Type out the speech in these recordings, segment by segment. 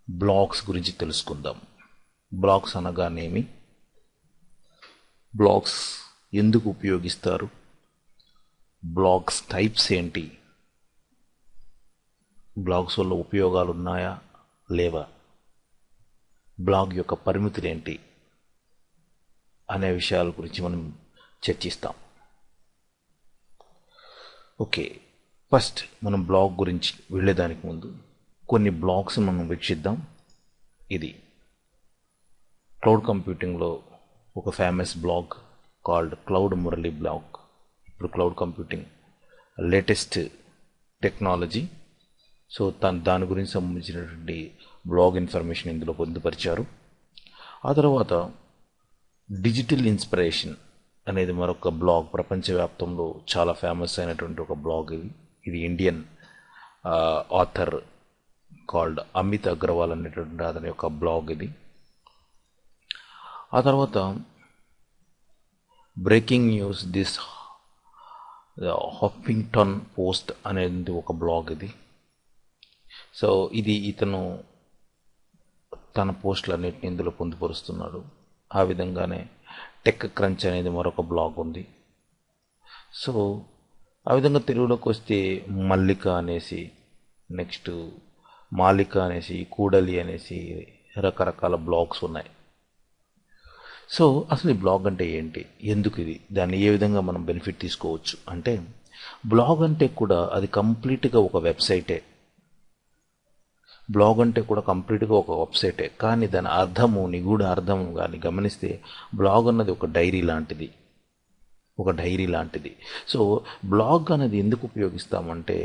Blogs గురించి తెలుసుకుందాం. Blogs అనగానేమి, బ్లాగ్స్ ఎందుకు ఉపయోగిస్తారు, బ్లాగ్స్ టైప్స్ ఏంటి, బ్లాగ్స్ వల్ల ఉపయోగాలు ఉన్నాయా లేవా, బ్లాగ్ యొక్క పరిమితులు ఏంటి అనే విషయాల గురించి మనం చర్చిస్తాం. ఓకే, ఫస్ట్ మనం బ్లాగ్ గురించి వెళ్ళేదానికి ముందు కొన్ని బ్లాగ్స్ మనం వీక్షిద్దాం. ఇది క్లౌడ్ కంప్యూటింగ్లో ఒక famous blog called cloud Murali blog. ఇప్పుడు cloud computing latest technology. So దాని గురించి సంబంధించినటువంటి బ్లాగ్ ఇన్ఫర్మేషన్ ఇందులో పొందుపరిచారు. ఆ తర్వాత డిజిటల్ ఇన్స్పిరేషన్ అనేది మరొక బ్లాగ్, ప్రపంచవ్యాప్తంలో చాలా ఫేమస్ అయినటువంటి ఒక బ్లాగ్. ఇది Indian author called Amit Agarwal అనేటువంటి అతని యొక్క బ్లాగ్ ఇది. ఆ తర్వాత breaking news this Huffington Post అనేది ఒక బ్లాగ్ ఇది. సో ఇది ఇతను తన పోస్టులన్నింటినీ ఇందులో పొందుపరుస్తున్నాడు. ఆ విధంగానే టెక్ క్రంచ్ అనేది మరొక బ్లాగ్ ఉంది. సో ఆ విధంగా తెలుగులోకి వస్తే మల్లిక అనేసి, నెక్స్ట్ మాలిక అనేసి, కూడలి అనేసి రకరకాల బ్లాగ్స్ ఉన్నాయి. సో అసలు ఈ బ్లాగ్ అంటే ఏంటి, ఎందుకు ఇది, దాన్ని ఏ విధంగా మనం బెనిఫిట్ తీసుకోవచ్చు అంటే, బ్లాగ్ అంటే కూడా అది కంప్లీట్గా ఒక వెబ్సైటే. బ్లాగ్ అంటే కూడా కంప్లీట్గా ఒక వెబ్సైటే, కానీ దాని అర్థము, నిగూఢ అర్థము కానీ గమనిస్తే బ్లాగ్ అన్నది ఒక డైరీ లాంటిది. సో బ్లాగ్ అనేది ఎందుకు ఉపయోగిస్తామంటే,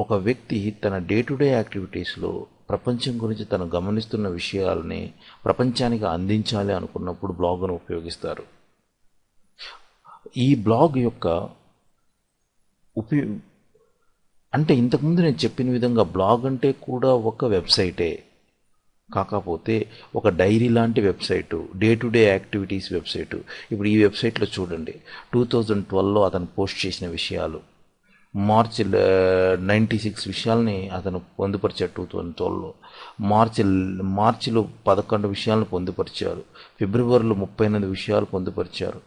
ఒక వ్యక్తి తన డే టు డే యాక్టివిటీస్లో ప్రపంచం గురించి తను గమనిస్తున్న విషయాలని ప్రపంచానికి అందించాలి అనుకున్నప్పుడు బ్లాగ్ను ఉపయోగిస్తారు. ఈ బ్లాగ్ యొక్క అంటే ఇంతకుముందు నేను చెప్పిన విధంగా బ్లాగ్ అంటే కూడా ఒక వెబ్సైటే, కాకపోతే ఒక డైరీ లాంటి website, day to day activities website. ఇప్పుడు ఈ వెబ్సైట్లో చూడండి, 2012లో అతను పోస్ట్ చేసిన విషయాలు, మార్చి 96 విషయాల్ని అతను పొందుపరిచాడు 2012లో. మార్చిలో 11 విషయాలను పొందుపరిచారు. ఫిబ్రవరిలో 38 విషయాలు పొందుపరిచారు.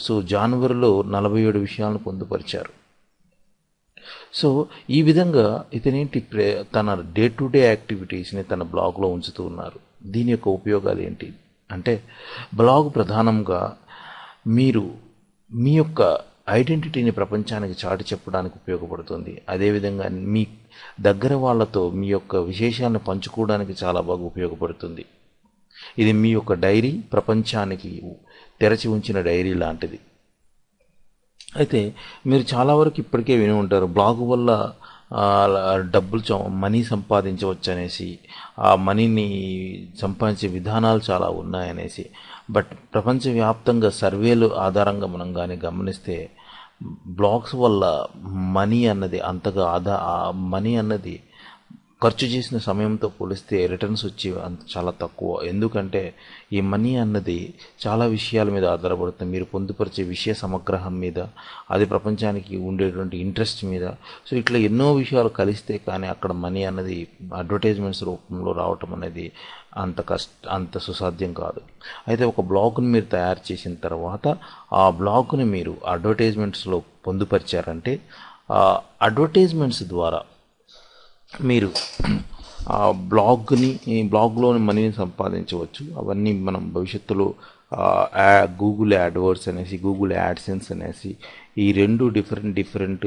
సో జనవరిలో 47 విషయాలను పొందుపరిచారు. సో ఈ విధంగా ఇతనేంటి, తన డే టు డే యాక్టివిటీస్ని తన బ్లాగ్లో ఉంచుతూ ఉన్నారు. దీని యొక్క ఉపయోగాలు ఏంటి అంటే, బ్లాగ్ ప్రధానంగా మీరు మీ యొక్క ఐడెంటిటీని ప్రపంచానికి చాటి చెప్పడానికి ఉపయోగపడుతుంది. అదేవిధంగా మీ దగ్గర వాళ్ళతో మీ యొక్క విశేషాలను పంచుకోవడానికి చాలా బాగా ఉపయోగపడుతుంది. ఇది మీ యొక్క డైరీ, ప్రపంచానికి తెరచి ఉంచిన డైరీ లాంటిది. అయితే మీరు చాలా వరకు ఇప్పటికే విని ఉంటారు, బ్లాగ్ వల్ల డబ్బులు మనీ సంపాదించవచ్చు అనేసి, ఆ మనీని సంపాదించే విధానాలు చాలా ఉన్నాయనేసి. బట్ ప్రపంచవ్యాప్తంగా సర్వేలు ఆధారంగా మనం కానీ గమనిస్తే, బ్లాగ్స్ వల్ల మనీ అన్నది ఖర్చు చేసిన సమయంతో పోలిస్తే రిటర్న్స్ వచ్చి చాలా తక్కువ. ఎందుకంటే ఈ మనీ అన్నది చాలా విషయాల మీద ఆధారపడుతుంది. మీరు పొందుపరిచే విషయ సమగ్రహం మీద, అది ప్రపంచానికి ఉండేటువంటి ఇంట్రెస్ట్ మీద. సో ఇట్లా ఎన్నో విషయాలు కలిస్తే కానీ అక్కడ మనీ అన్నది అడ్వర్టైజ్మెంట్స్ రూపంలో రావటం అనేది అంత సుసాధ్యం కాదు. అయితే ఒక బ్లాగ్ని మీరు తయారు చేసిన తర్వాత ఆ బ్లాగ్ని మీరు అడ్వర్టైజ్మెంట్స్లో పొందుపరిచారంటే, ఆ అడ్వర్టైజ్మెంట్స్ ద్వారా మీరు ఆ బ్లాగ్లోని మనీని సంపాదించవచ్చు. అవన్నీ మనం భవిష్యత్తులో గూగుల్ యాడ్వర్డ్స్ అనేసి, గూగుల్ యాడ్సెన్స్ అనేసి, ఈ రెండు డిఫరెంట్